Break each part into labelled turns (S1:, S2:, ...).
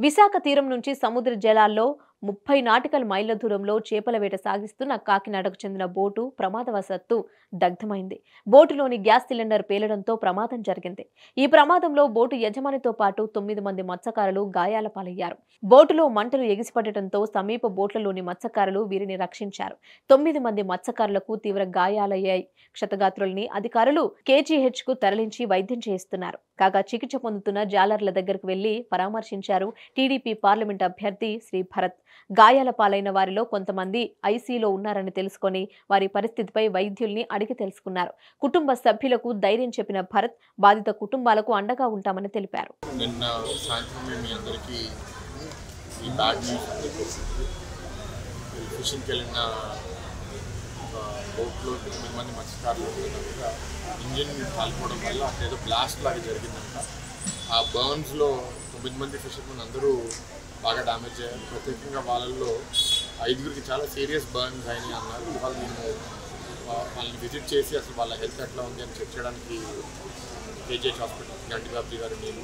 S1: విశాఖ తీరం నుంచి సముద్ర జలాల్లో 30 నాటికల్ మైళ్ల దూరంలో చేపల వేట సాగిస్తున్న కాకినాడకు చెందిన బోటు ప్రమాదవశాత్తు దగ్ధమైంది. బోటులోని గ్యాస్ సిలిండర్ పేలడంతో ప్రమాదం జరిగింది. ఈ ప్రమాదంలో బోటు యజమానితో పాటు 9 మంది మత్స్యకారులు గాయాల పాలయ్యారు. బోటులో మంటలు ఎగిసిపడటంతో సమీప బోట్లలోని మత్స్యకారులు వీరిని రక్షించారు. 9 మంది మత్స్యకారులకు తీవ్ర గాయాలయ్యాయి. క్షతగాత్రుల్ని అధికారులు KGH కు తరలించి వైద్యం చేయిస్తున్నారు. కాగా చికిత్స పొందుతున్న జాలర్ల దగ్గరకు వెళ్లి పరామర్శించారు టీడీపీ పార్లమెంట్ అభ్యర్థి శ్రీ భరత్. గాయాల పాలైన వారిలో కొంతమంది ఐసీలో ఉన్నారని తెలుసుకొని వారి పరిస్థితిపై వైద్యుల్ని అడిగి తెలుసుకున్నారు. కుటుంబ సభ్యులకు ధైర్యం చెప్పిన భరత్ బాధిత కుటుంబాలకు అండగా ఉంటామని తెలిపారు.
S2: బోట్లో 9 మంది మత్స్యకారులు ఇంజిన్ కాలిపోవడం వల్ల ఏదో బ్లాస్ట్ లాగా జరిగిందంట. ఆ బర్న్స్లో 9 మంది ఫిషర్మెన్ అందరూ బాగా డ్యామేజ్ అయ్యారు. ప్రత్యేకంగా వాళ్ళల్లో 5గురికి చాలా సీరియస్ బర్న్స్ అయినాయి అన్నారు. ఇవాళ మేము వాళ్ళని విజిట్ చేసి అసలు వాళ్ళ హెల్త్ ఎట్లా ఉంది అని చెక్ చేయడానికి KGH హాస్పిటల్ గంటి బాబ్జీ గారు నేను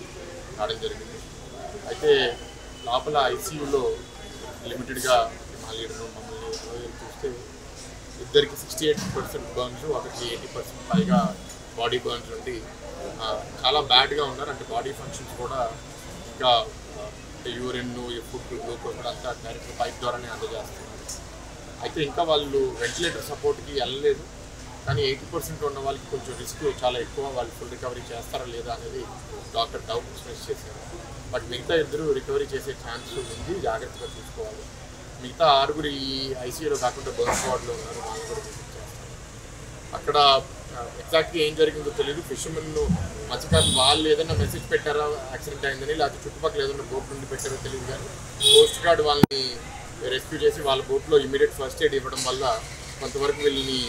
S2: రావడం జరిగింది. అయితే లోపల ICUలో లిమిటెడ్గా మా లీడర్ మమ్మల్ని చూస్తే ఇద్దరికి 68% బర్న్స్, ఒకరికి 80% పైగా బాడీ బర్న్స్ ఉండి చాలా బ్యాడ్గా ఉన్నారు. అంటే బాడీ ఫంక్షన్స్ కూడా ఇంకా యూరిన్, ఫుడ్, గ్లూకోజ్ అంతా డైరెక్ట్ పైప్ ద్వారానే అందజేస్తున్నారు. అయితే ఇంకా వాళ్ళు వెంటిలేటర్ సపోర్ట్కి వెళ్ళలేదు. కానీ 80% ఉన్న వాళ్ళకి కొంచెం రిస్క్ చాలా ఎక్కువ. వాళ్ళు ఫుల్ రికవరీ చేస్తారా లేదా అనేది డాక్టర్ డౌట్ ఎక్స్ప్రెస్ చేశారు. బట్ మిగతా ఇద్దరు రికవరీ చేసే ఛాన్స్ ఉంది, జాగ్రత్తగా చూసుకోవాలి. మిగతా 6గురు ఈ ICUలో కాకుండా బర్న్స్ వార్డులో ఉన్నారు. వాళ్ళు కూడా విజిట్ చేస్తారు. అక్కడ ఎగ్జాక్ట్గా ఏం జరిగిందో తెలియదు. ఫిషర్మెన్ మత్స్యకారులు వాళ్ళు ఏదైనా మెసేజ్ పెట్టారా యాక్సిడెంట్ అయిందని, లేకపోతే చుట్టుపక్కల ఏదైనా బోట్ నుండి పెట్టారో తెలియదు. కానీ కోస్ట్ గార్డ్ వాళ్ళని రెస్క్యూ చేసి వాళ్ళ బోట్లో ఇమీడియట్ ఫస్ట్ ఎయిడ్ ఇవ్వడం వల్ల కొంతవరకు వీళ్ళని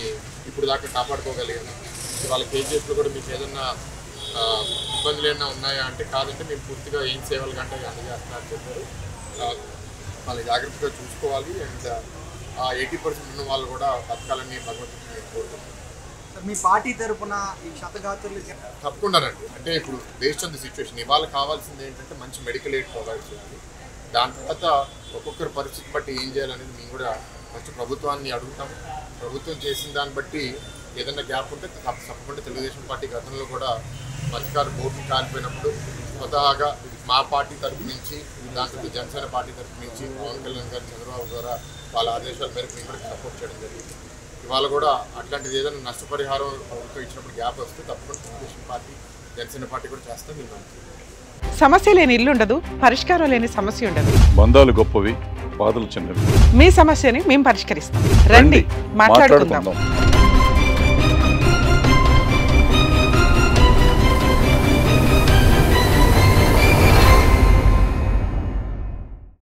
S2: ఇప్పుడు దాకా కాపాడుకోగలిగాను. వాళ్ళ KGHలో కూడా మీకు ఏదైనా ఇబ్బందులు ఏమైనా ఉన్నాయా అంటే కాదంటే మేము పూర్తిగా ఏం సేవలు గంట అందజేస్తున్నారని చెప్పారు. వాళ్ళని జాగ్రత్తగా చూసుకోవాలి. అండ్ 80% ఉన్న వాళ్ళు కూడా బతకాలని భగవంతుడిని కోరుకుంటున్నాను.
S3: మీ పార్టీ తరఫున ఈ క్షతగాత్రులు
S2: తప్పకుండానండి. అంటే ఇప్పుడు బేస్డ్ ఆన్ ది సిచ్యువేషన్ ఇవాళ కావాల్సింది ఏంటంటే మంచి మెడికల్ ఎయిడ్ ప్రొవైడ్ చేయాలి. దాని తర్వాత ఒక్కొక్కరి పరిస్థితి బట్టి ఏం చేయాలనేది మేము కూడా ఫస్ట్ ప్రభుత్వాన్ని అడుగుతాం. ప్రభుత్వం చేసిన దాన్ని బట్టి ఏదైనా గ్యాప్ ఉంటే తప్పకుండా తెలుగుదేశం పార్టీ గతంలో కూడా మత్స్యకారు బోట్లు కాలిపోయినప్పుడు స్వతహాగా మా పార్టీ తరఫు నుంచి, దాంట్లో జనసేన పార్టీ తరఫు నుంచి పవన్ కళ్యాణ్ గారు, చంద్రబాబు ద్వారా వాళ్ళ ఆదేశాల మేరకు మేము కూడా సపోర్ట్ చేయడం జరిగింది. ఇవాళ కూడా అట్లాంటిది ఏదైనా నష్టపరిహారం ప్రభుత్వం ఇచ్చినప్పుడు గ్యాప్ వస్తే తప్పకుండా తెలుగుదేశం పార్టీ, జనసేన పార్టీ కూడా చేస్తాం. మేము
S4: సమస్య లేని ఇల్లు ఉండదు, పరిష్కారం లేని సమస్య ఉండదు.
S5: బంధాలు గొప్పవి, బాధలు చిన్నవి.
S4: మీ సమస్యని మేము పరిష్కరిస్తాం. రండి, మాట్లాడుకుందాం.